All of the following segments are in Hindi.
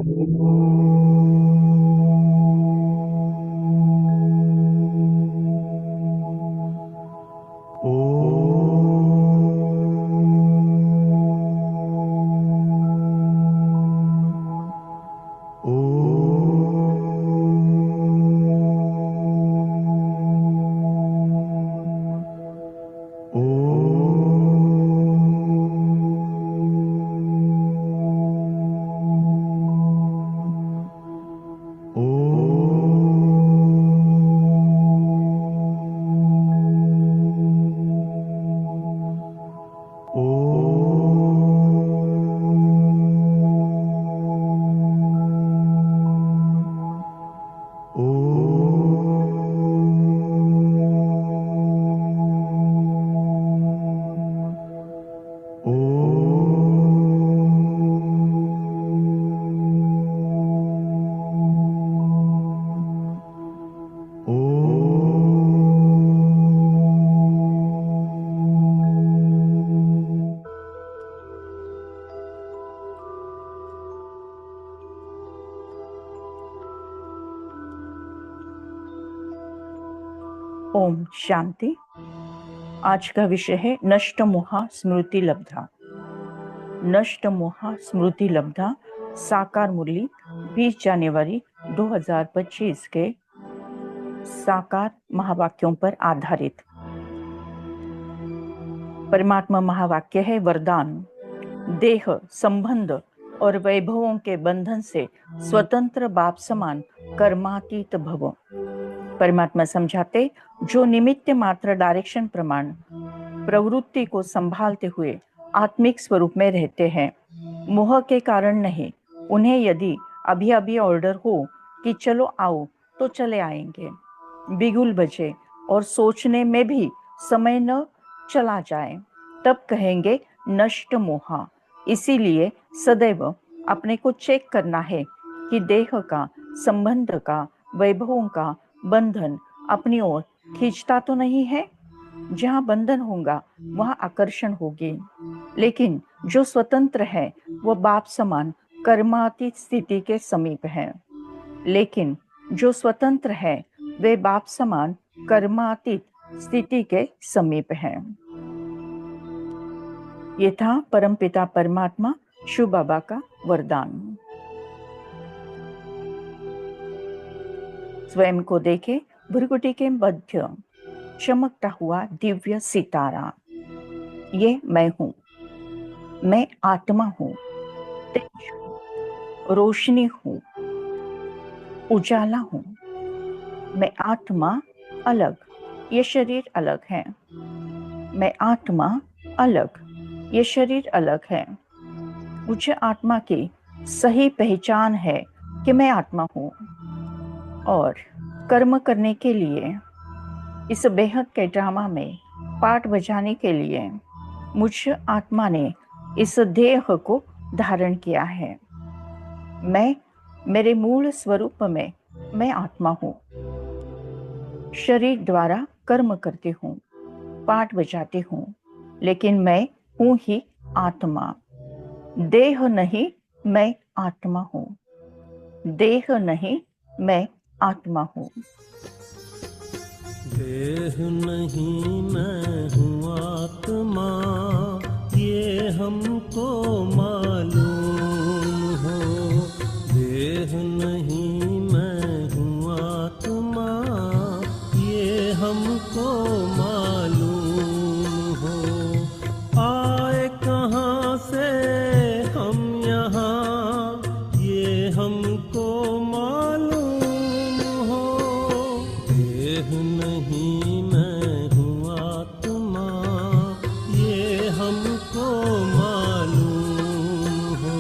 ओम शांति। आज का विषय है नष्ट मोहा स्मृति लब्धा। नष्ट मोहा स्मृति लब्धा साकार मुरली 20 जनवरी 2025 के साकार महावाक्यों पर आधारित। परमात्मा महावाक्य है वरदान, देह संबंध और वैभवों के बंधन से स्वतंत्र बाप समान कर्मातीत भव। परमात्मा समझाते, जो निमित्त मात्र डायरेक्शन प्रमाण प्रवृत्ति को संभालते हुए आत्मिक स्वरूप में रहते हैं, मोह के कारण नहीं। उन्हें यदि अभी अभी ऑर्डर हो कि चलो आओ तो चले आएंगे, बिगुल बजे और सोचने में भी समय न चला जाए तब कहेंगे नष्ट मोहा। इसीलिए सदैव अपने को चेक करना है कि देह का संबंध का वैभवों का बंधन अपनी ओर खींचता तो नहीं है। जहाँ बंधन होगा वहाँ आकर्षण होगी, लेकिन जो स्वतंत्र है वह बाप समान कर्मातीत स्थिति के समीप है। लेकिन जो स्वतंत्र है वे बाप समान कर्मातीत स्थिति के समीप है। ये था परमपिता परमात्मा शिव बाबा का वरदान। स्वयं को देखे, भृकुटी के मध्य चमकता हुआ दिव्य सितारा। ये मैं हूँ, मैं आत्मा हूँ, तेज हूँ, रोशनी हूँ, उजाला हूँ। मैं आत्मा अलग, ये शरीर अलग है। मैं आत्मा अलग, ये शरीर अलग है। मुझे आत्मा की सही पहचान है कि मैं आत्मा हूँ, और कर्म करने के लिए इस बेहद के ड्रामा में पार्ट बजाने के लिए मुझ आत्मा ने इस देह को धारण किया है। मैं मेरे मूल स्वरूप में मैं आत्मा हूँ। शरीर द्वारा कर्म करती हूँ, पार्ट बजाती हूँ, लेकिन मैं हूँ ही आत्मा। देह नहीं, मैं आत्मा हूँ। देह नहीं, मैं आत्मा हूँ। देह नहीं मैं हूँ आत्मा, ये हमको मालूम हो। देह नहीं मैं हूँ आत्मा, ये हमको मालूम हो। आए कहाँ से हम यहाँ, ये हमको नहीं मैं हूँ आत्मा, ये हमको मालूम हो।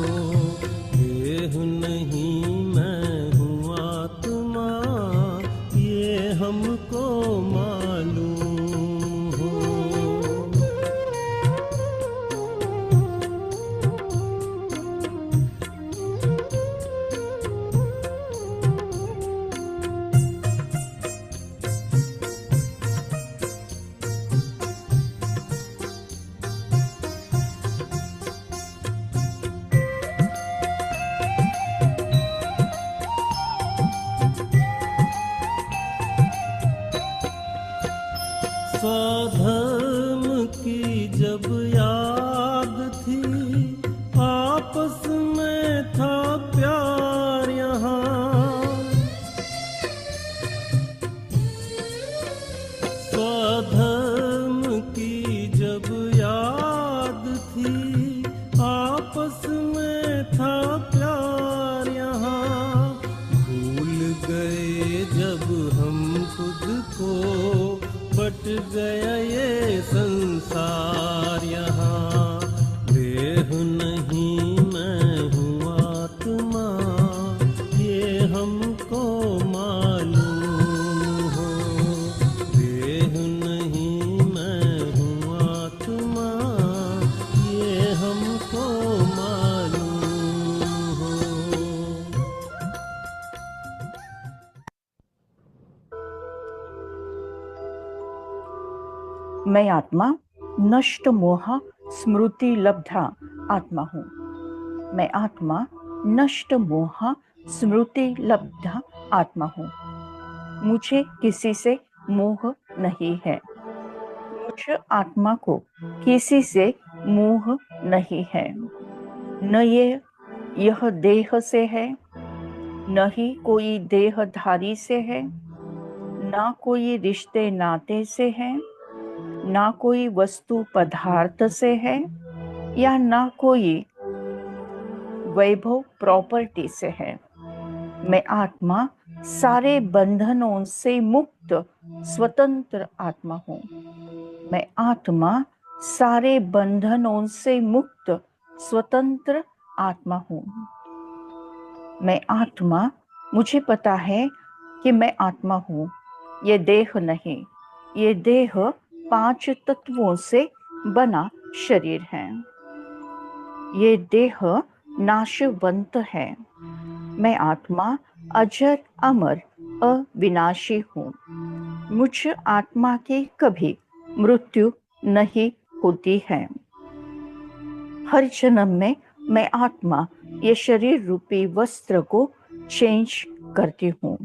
गया ये संसार यहाँ, देह नहीं मैं हूँ आत्मा, ये हमको मालूम हो। देह नहीं मैं हूँ आत्मा, ये हमको मालूम हो। मैं आत्मा नष्ट मोह स्मृति लब्धा आत्मा हूँ। मैं आत्मा नष्ट मोह स्मृति लब्धा आत्मा हूँ। मुझे किसी से मोह नहीं है। मुझ आत्मा को किसी से मोह नहीं है। न यह देह से है, न ही कोई देहधारी से है, ना कोई रिश्ते नाते से है, ना कोई वस्तु पदार्थ से है, या ना कोई वैभव प्रॉपर्टी से है। मैं आत्मा सारे बंधनों से मुक्त स्वतंत्र आत्मा हूँ। मैं आत्मा सारे बंधनों से मुक्त स्वतंत्र आत्मा हूँ। मैं आत्मा, मुझे पता है कि मैं आत्मा हूँ, ये देह नहीं। ये देह 5 तत्वों से बना शरीर है। ये देह नाशवंत है। मैं आत्मा अजर अमर अविनाशी हूँ। मुझ आत्मा की कभी मृत्यु नहीं होती है। हर जन्म में मैं आत्मा ये शरीर रूपी वस्त्र को चेंज करती हूँ।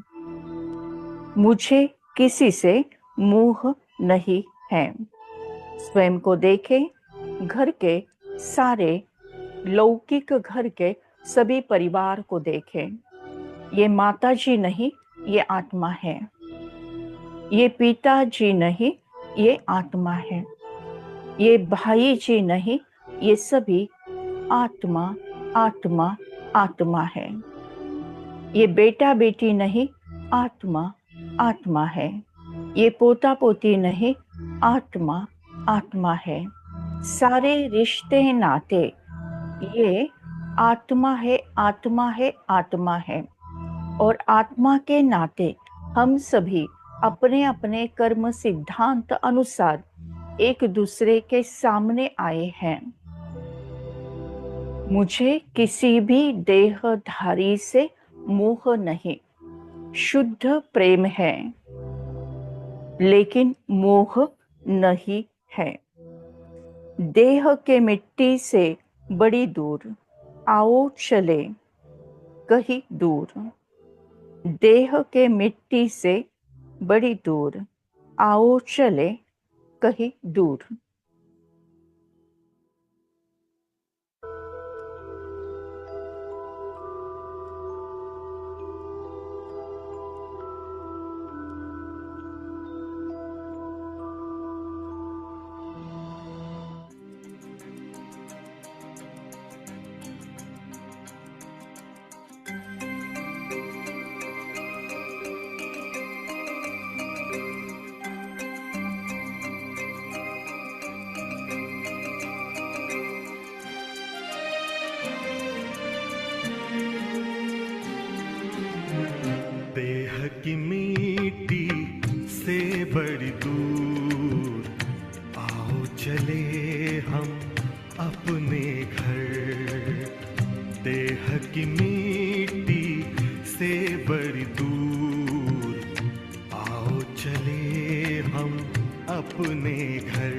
मुझे किसी से मोह नहीं है। स्वयं को देखें, घर के सारे लौकिक घर के सभी परिवार को देखें। ये माता जी नहीं, ये आत्मा है। ये पिताजी नहीं, ये आत्मा है। ये भाई जी नहीं, ये सभी आत्मा आत्मा आत्मा है। ये बेटा बेटी नहीं, आत्मा आत्मा है। ये पोता पोती नहीं, आत्मा आत्मा है। सारे रिश्ते नाते ये आत्मा है आत्मा है आत्मा है। और आत्मा के नाते हम सभी अपने अपने कर्म सिद्धांत अनुसार एक दूसरे के सामने आए हैं। मुझे किसी भी देहधारी से मोह नहीं। शुद्ध प्रेम है, लेकिन मोह नहीं है। देह के मिट्टी से बड़ी दूर आओ चले कहीं दूर। देह के मिट्टी से बड़ी दूर आओ चले कहीं दूर। देह की मिट्टी से बड़ी दूर आओ चले हम अपने घर। देह की मिट्टी से बड़ी दूर आओ चले हम अपने घर।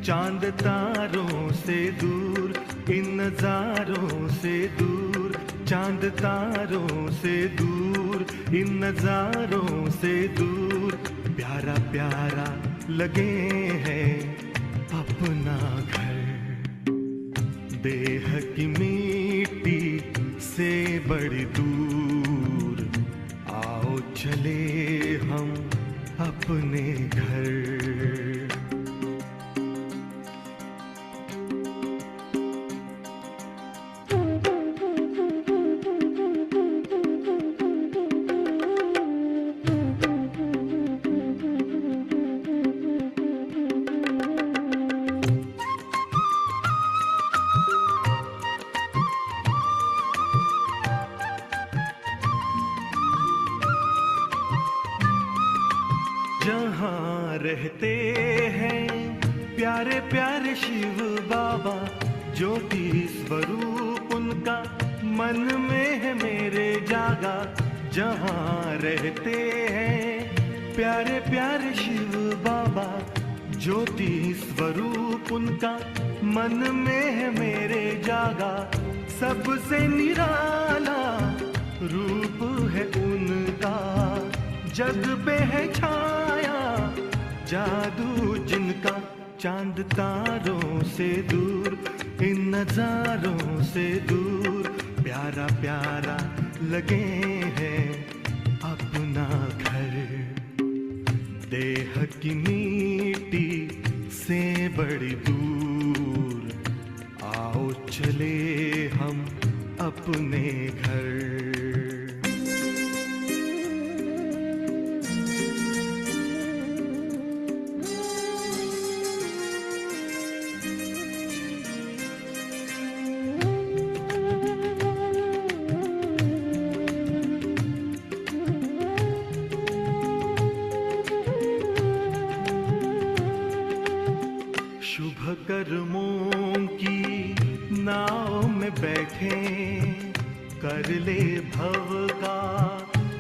चांद तारों से दूर, इन नजारों से दूर, चांद तारों से दूर, इन नजारों से दूर। प्यारा प्यारा लगे हैं अपना घर। देह की मिट्टी से बड़ी दूर आओ चले हम अपने घर। रहते हैं प्यारे प्यारे शिव बाबा, ज्योति स्वरूप उनका मन में है मेरे जागा। जहाँ रहते हैं प्यारे प्यारे शिव बाबा, ज्योति स्वरूप उनका मन में है मेरे जागा। सबसे निराला रूप है उनका, जग पे है छाया जादू जिनका। चांद तारों से दूर, इन नजारों से दूर, प्यारा प्यारा लगे हैं अपना घर। देह की मिट्टी से बड़ी दूर, आओ चले हम अपने घर। शुभ कर्मों की नाव में बैठे, कर ले भव का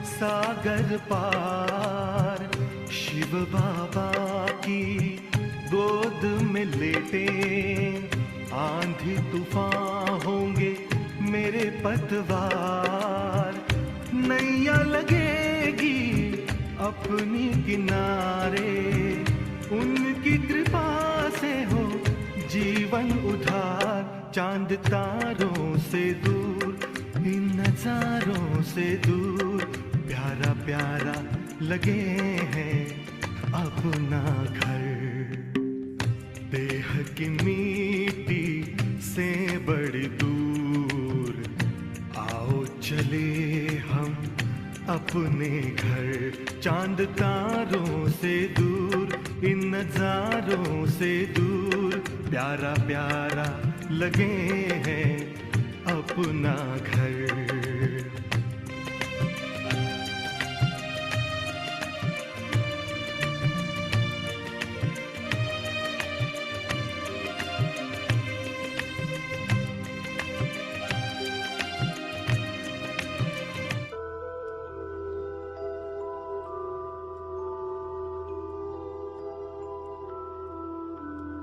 सागर पार। शिव बाबा की गोद में लेटे, आंधी तूफान होंगे मेरे पतवार। नैया लगेगी अपनी किनारे, उनकी कृपा से हो जीवन उधार। चांद तारों से दूर, इन नजारों से दूर, प्यारा प्यारा लगे हैं अपना घर। देह की मिट्टी से बड़ी दूर, आओ चले हम अपने घर। चांद तारों से दूर, इन नजारों से दूर, प्यारा प्यारा लगे हैं अपना घर।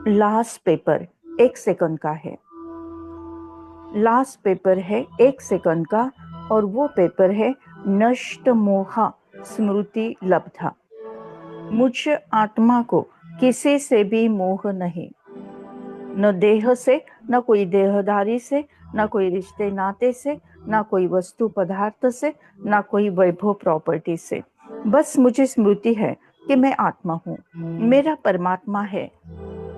लास्ट पेपर 1 सेकंड का है। लास्ट पेपर है 1 सेकंड का, और वो पेपर है नष्ट मोहा स्मृति लब्धा। मुझ आत्मा को किसी से भी मोह नहीं, न देह से, न कोई देहधारी से, न कोई रिश्ते नाते से, न कोई वस्तु पदार्थ से, न कोई वैभव प्रॉपर्टी से। बस मुझे स्मृति है कि मैं आत्मा हूँ, मेरा परमात्मा है।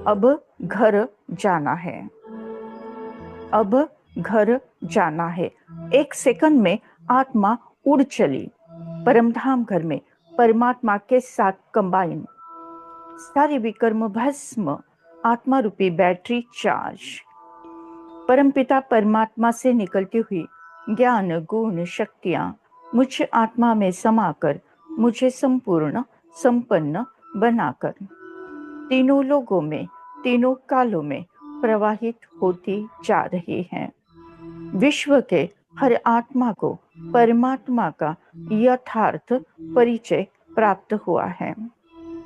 अब घर जाना है, अब घर जाना है। 1 सेकंड में आत्मा उड़ चली परमधाम घर में, परमात्मा के साथ कंबाइन। सारी विकर्म भस्म, आत्मा रूपी बैटरी चार्ज। परमपिता परमात्मा से निकलती हुई ज्ञान गुण शक्तियां मुझ आत्मा में समाकर मुझे संपूर्ण संपन्न बनाकर तीनों लोगों में, तीनों कालों में प्रवाहित होती जा रही हैं। विश्व के हर आत्मा को परमात्मा का यथार्थ परिचय प्राप्त हुआ है।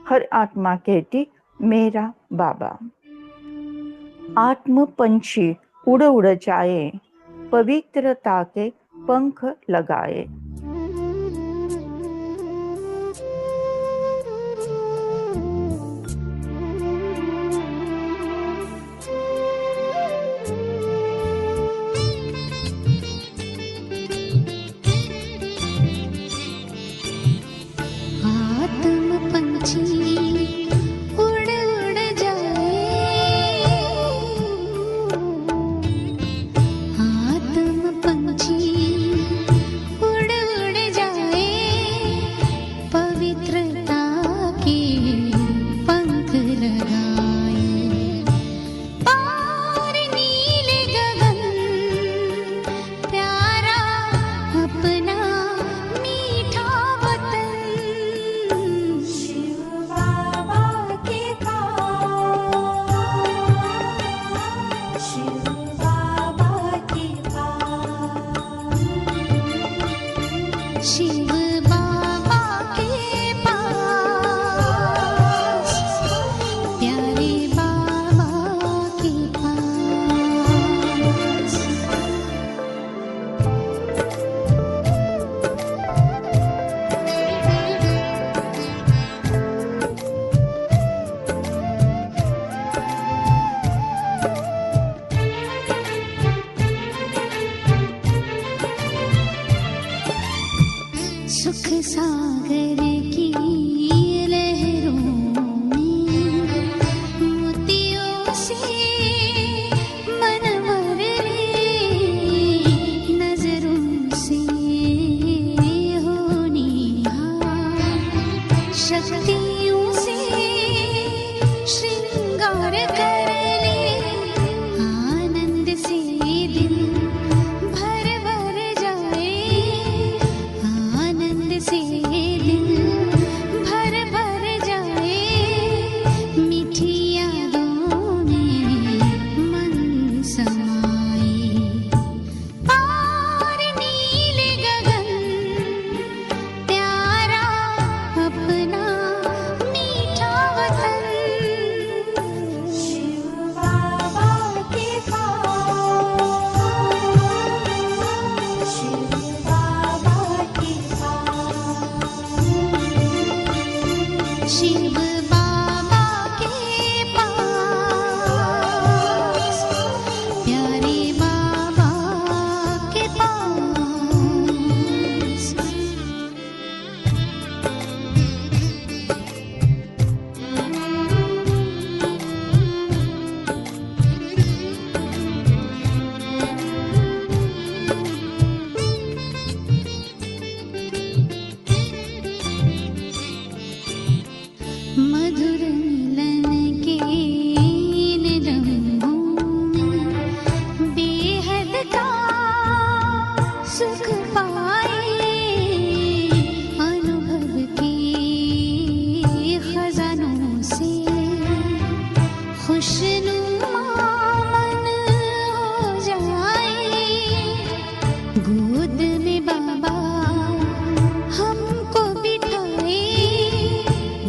हर आत्मा कहती, मेरा बाबा। आत्म पंछी उड़ उड़ जाए, पवित्रता के पंख लगाए। आत्म पंछी उड़ शिव बाबा के पास, प्यारे बाबा के पास। सुख सागर की लहरों में मोतियों से मन भर ले, नजरों से हो निहार, शक्तियों से श्रृंगार कर ले, आनंद से दिल भर भर जाए, आनंद से दिल भर भर जाए, मीठी यादों में मन समाए। पार नीले गगन प्यारा अपना मीठा वतन, शिव बाबा के पास, शिव बाबा के पास, शिव बाबा के पास, प्यारे बाबा के पास। मधुर मिलन के इन रंगों में बेहद का सुख पाए, अनुभव के खजानों से खुशनुमा मन हो जाए, गोद में बाबा हमको बिठाए,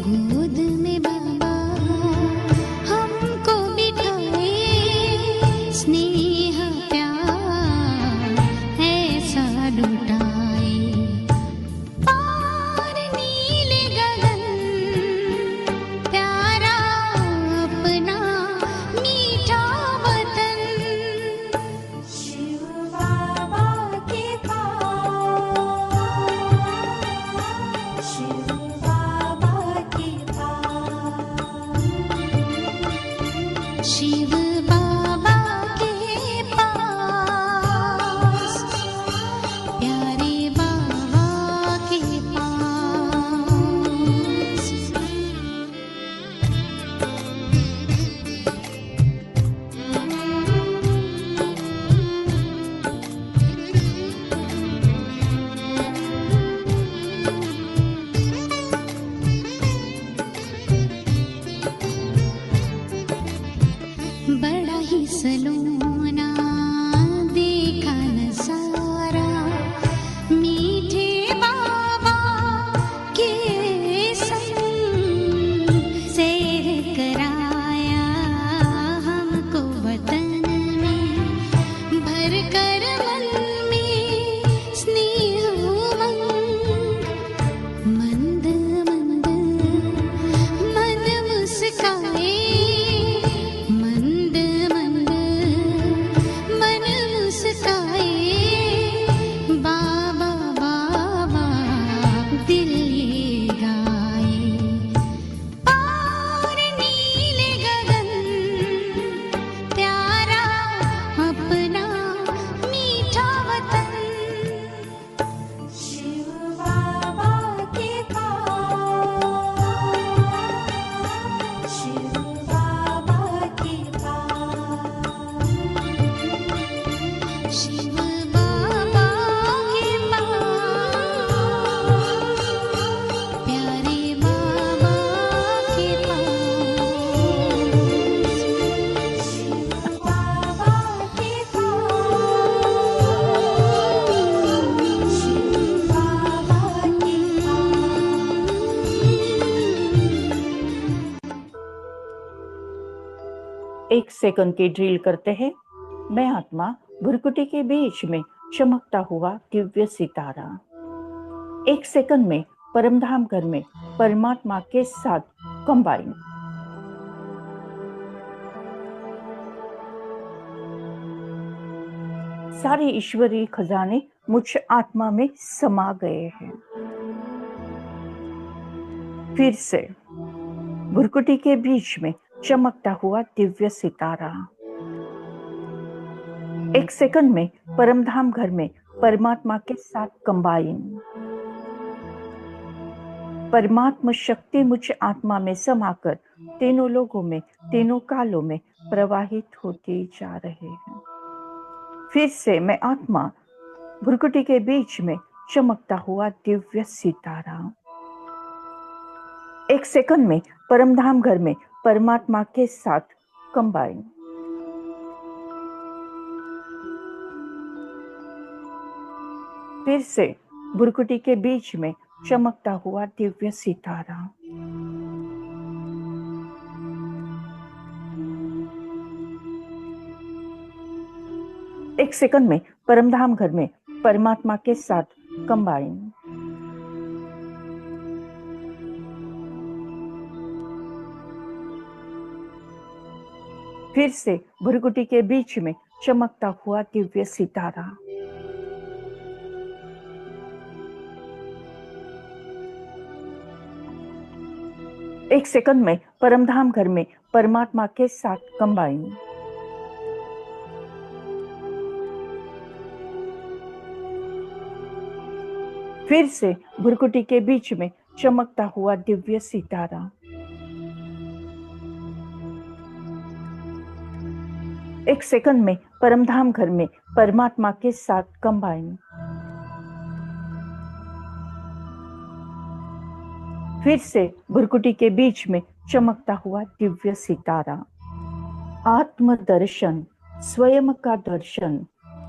गोद में बाबा हमको बिठाए, स्नेह प्यार ऐसा लुटाए। पार नीले गगन प्यारा अपना मीठा वतन, शिव बाबा के पास, 1 सेकंड की ड्रिल करते हैं। मैं आत्मा भुरकुटी के बीच में चमकता हुआ दिव्य सितारा। 1 सेकंड में परमधाम घर में परमात्मा के साथ कंबाइन। सारे ईश्वरीय खजाने मुझ आत्मा में समा गए हैं। फिर से भुरकुटी के बीच में चमकता हुआ दिव्य सितारा। 1 सेकंड में परमधाम घर में परमात्मा के साथ कंबाइन। परमात्मा शक्ति मुझ आत्मा में समाकर तीनों लोगों में, तीनों कालों में प्रवाहित होती जा रहे हैं। फिर से मैं आत्मा भुरकुटी के बीच में चमकता हुआ दिव्य सितारा। 1 सेकंड में परमधाम घर में परमात्मा के साथ कंबाइन। फिर से भुरकुटी के बीच में चमकता हुआ दिव्य सितारा। एक सेकंड में परमधाम घर में परमात्मा के साथ कंबाइन। फिर से भुरकुटी के बीच में चमकता हुआ दिव्य सितारा। एक सेकंड में परमधाम घर में परमात्मा के साथ कंबाइन। फिर से भुरकुटी के बीच में चमकता हुआ दिव्य सितारा। एक सेकंड में परमधाम घर में परमात्मा के साथ कंबाइन। फिर से भुरकुटी के बीच में चमकता हुआ दिव्य सितारा। आत्म दर्शन, स्वयं का दर्शन,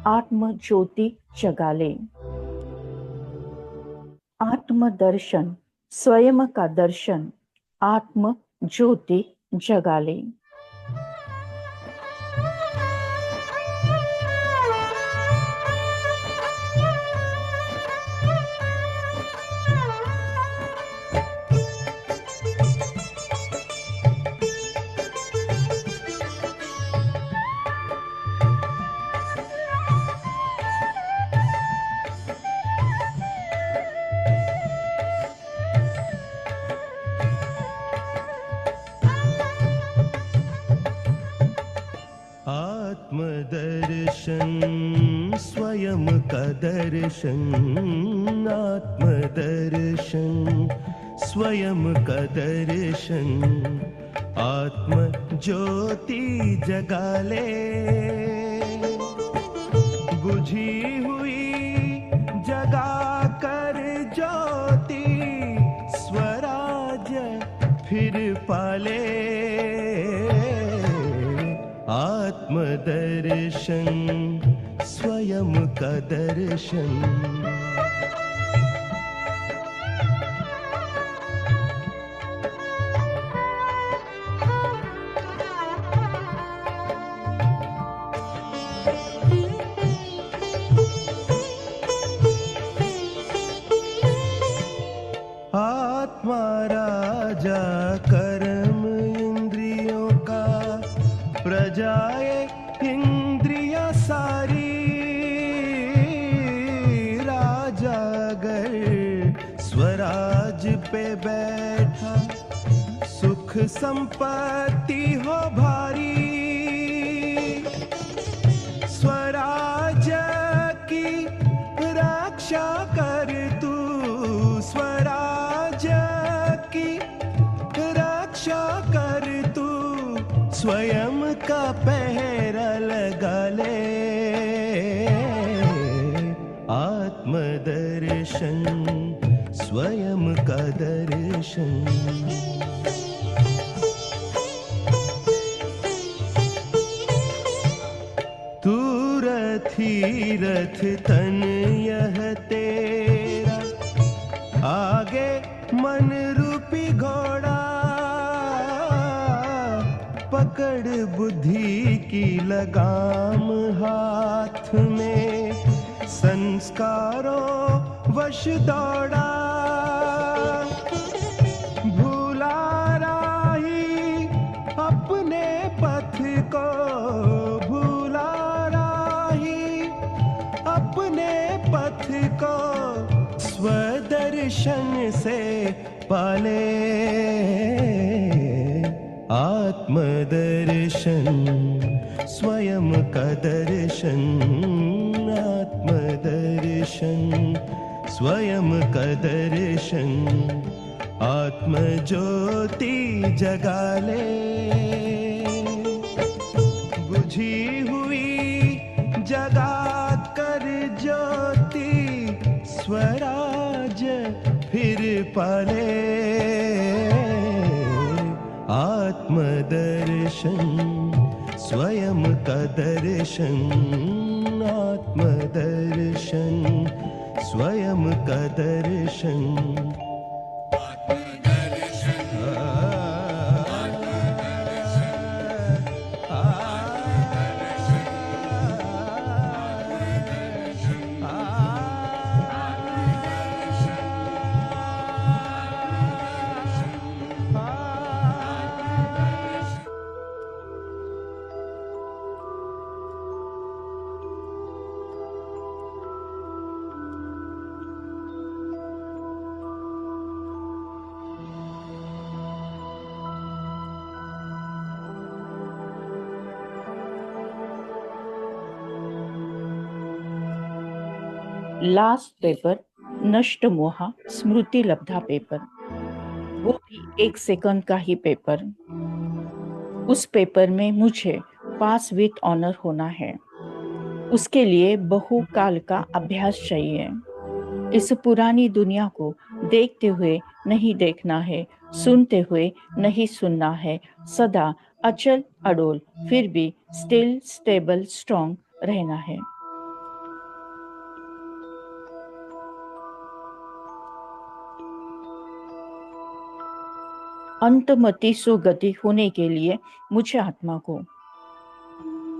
आत्म ज्योति जगा ले। आत्म दर्शन, स्वयं का दर्शन, आत्म ज्योति जगा ले। आत्मदर्शन, स्वयं का दर्शन, आत्मदर्शन, स्वयं का दर्शन, आत्म ज्योति जगा ले। बुझी हुई जगा कर ज्योति, स्वराज्य फिर पाले। आत्मदर्शन, स्वयं का दर्शन। आत्मा राजा कर्म इंद्रियों का, प्रजाए इंद्रिया सारी। राजा अगर स्वराज पे बैठा, सुख संपत्ति हो भारी। स्वराज की रक्षा कर तू, स्वराज की रक्षा कर तू, स्वयं का पहरा लगा ले। आत्मदर्शन, स्वयं का दर्शन। तू रथी रथ तन यह तेरा, आगे मन रूपी घोड़ा, पकड़ पकड़ बुद्धि की लगाम हाथ में, संस्कारों वश दौड़ा, भूला राही अपने पथ को, भूला राही अपने पथ को, स्वदर्शन से पाले आत्मदर्शन, स्वयं का दर्शन, आत्मदर्शन, स्वयं का दर्शन, आत्मज्योति जगा ले, बुझी हुई जगा कर ज्योति, स्वराज फिर पाले आत्मदर्शन, स्वयं का दर्शन, आत्मदर्शन, स्वयं का दर्शन, लास्ट पेपर नष्ट मोहा स्मृति लब्धा पेपर, वो भी 1 सेकंड का ही पेपर। उस पेपर में मुझे पास विथ ऑनर होना है, उसके लिए बहुकाल का अभ्यास चाहिए। इस पुरानी दुनिया को देखते हुए नहीं देखना है, सुनते हुए नहीं सुनना है, सदा अचल अडोल फिर भी स्टिल स्टेबल स्ट्रॉन्ग रहना है। अंतमति सुगति होने के लिए मुझे आत्मा को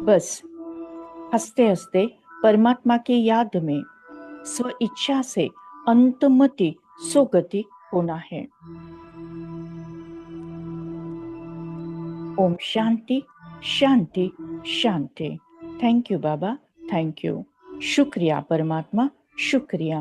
बस हंसते हंसते परमात्मा की याद में स्व इच्छा से अंतमति सुगति होना है। ओम शांति शांति शांति। Thank you baba, thank you. शुक्रिया परमात्मा, शुक्रिया।